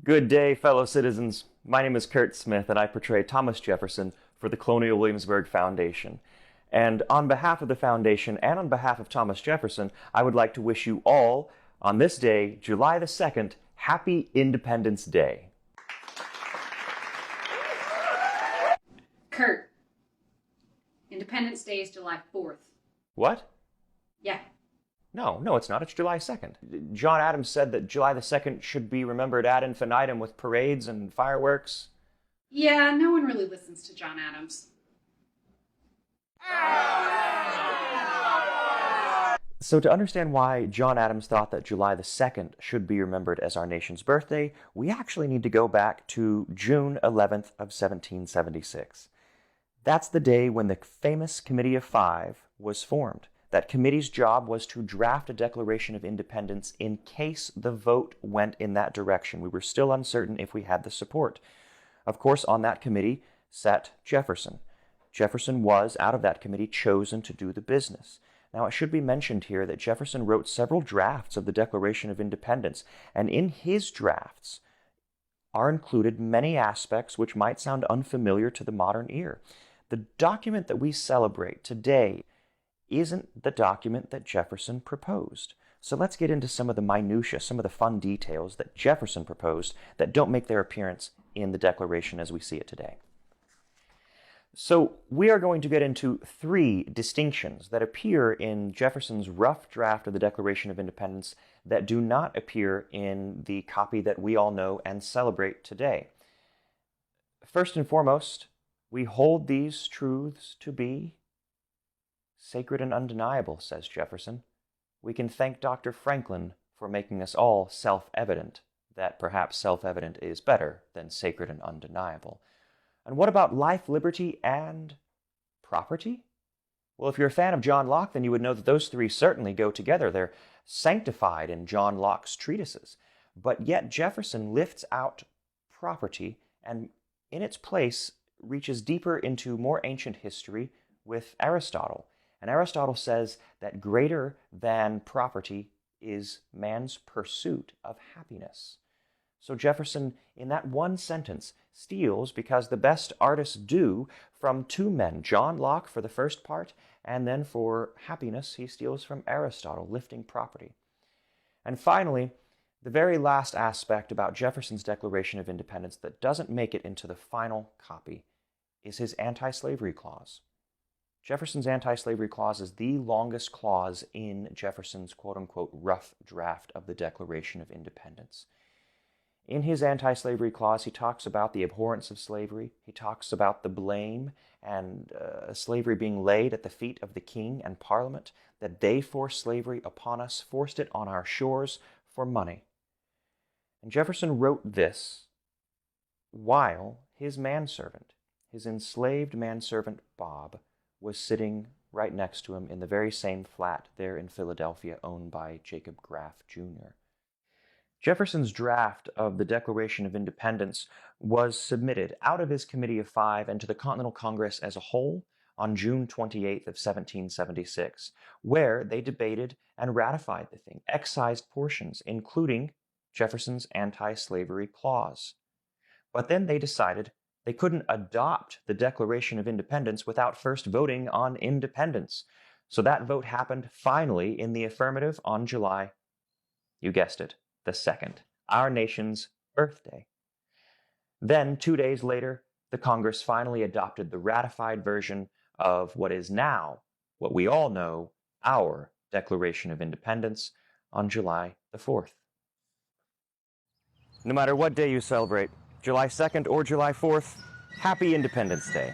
Good day, fellow citizens. My name is Kurt Smith, and I portray Thomas Jefferson for the Colonial Williamsburg Foundation. And on behalf of the Foundation and on behalf of Thomas Jefferson, I would like to wish you all, on this day, July the 2nd, Happy Independence Day. Kurt, Independence Day is July 4th. What? Yeah. No, it's not. It's July 2nd. John Adams said that July the 2nd should be remembered ad infinitum with parades and fireworks. Yeah, no one really listens to John Adams. So to understand why John Adams thought that July the 2nd should be remembered as our nation's birthday, we actually need to go back to June 11th of 1776. That's the day when the famous Committee of Five was formed. That committee's job was to draft a Declaration of Independence in case the vote went in that direction. We were still uncertain if we had the support. Of course, on that committee sat Jefferson. Jefferson was, out of that committee, chosen to do the business. Now, it should be mentioned here that Jefferson wrote several drafts of the Declaration of Independence, and in his drafts are included many aspects which might sound unfamiliar to the modern ear. The document that we celebrate today isn't the document that Jefferson proposed. So let's get into some of the minutiae, some of the fun details that Jefferson proposed that don't make their appearance in the Declaration as we see it today. So we are going to get into three distinctions that appear in Jefferson's rough draft of the Declaration of Independence that do not appear in the copy that we all know and celebrate today. First and foremost, we hold these truths to be sacred and undeniable, says Jefferson. We can thank Dr. Franklin for making us all self-evident, that perhaps self-evident is better than sacred and undeniable. And what about life, liberty, and property? Well, if you're a fan of John Locke, then you would know that those three certainly go together. They're sanctified in John Locke's treatises. But yet Jefferson lifts out property and in its place reaches deeper into more ancient history with Aristotle. And Aristotle says that greater than property is man's pursuit of happiness. So Jefferson, in that one sentence, steals, because the best artists do, from two men, John Locke for the first part, and then for happiness, he steals from Aristotle, lifting property. And finally, the very last aspect about Jefferson's Declaration of Independence that doesn't make it into the final copy is his anti-slavery clause. Jefferson's anti-slavery clause is the longest clause in Jefferson's quote-unquote rough draft of the Declaration of Independence. In his anti-slavery clause, he talks about the abhorrence of slavery. He talks about the blame and slavery being laid at the feet of the king and parliament, that they forced slavery upon us, forced it on our shores for money. And Jefferson wrote this while his manservant, his enslaved manservant Bob, was sitting right next to him in the very same flat there in Philadelphia owned by Jacob Graff, Jr. Jefferson's draft of the Declaration of Independence was submitted out of his Committee of Five and to the Continental Congress as a whole on June 28th of 1776, where they debated and ratified the thing, excised portions, including Jefferson's anti-slavery clause. But then they decided they couldn't adopt the Declaration of Independence without first voting on independence. So that vote happened finally in the affirmative on July, you guessed it, the 2nd, our nation's birthday. Then, 2 days later, the Congress finally adopted the ratified version of what is now, what we all know, our Declaration of Independence on July the 4th. No matter what day you celebrate, July 2nd or July 4th, Happy Independence Day.